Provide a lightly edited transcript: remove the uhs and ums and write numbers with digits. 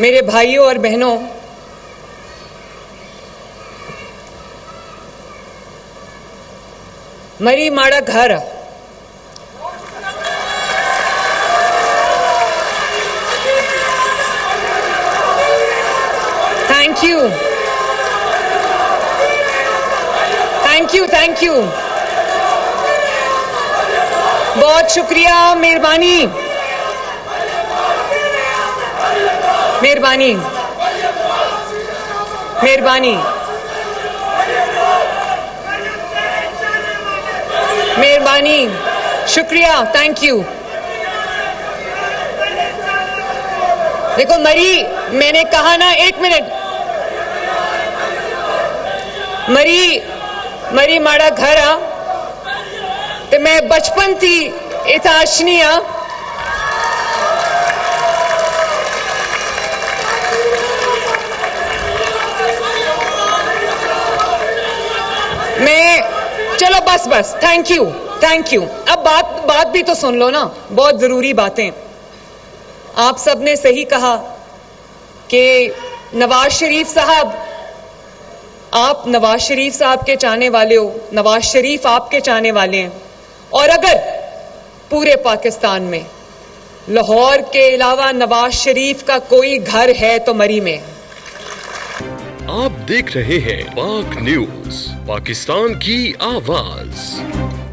मेरे भाइयों और बहनों, मरी माड़ा घर थैंक यू बहुत शुक्रिया, मेहरबानी मेहरबानी मेहरबानी मेहरबानी शुक्रिया, थैंक यू। देखो मरी, मैंने कहा ना, एक मिनट, मरी माड़ा घर आ ते मैं बचपन थी इताशनी आ। मैं, चलो बस थैंक यू। अब बात भी तो सुन लो ना, बहुत जरूरी बातें। आप सबने सही कहा कि नवाज शरीफ साहब, आप नवाज शरीफ साहब के चाहने वाले हो, नवाज शरीफ आपके चाहने वाले हैं। और अगर पूरे पाकिस्तान में लाहौर के अलावा नवाज शरीफ का कोई घर है तो मरी में। आप देख रहे हैं पाक न्यूज, पाकिस्तान की आवाज।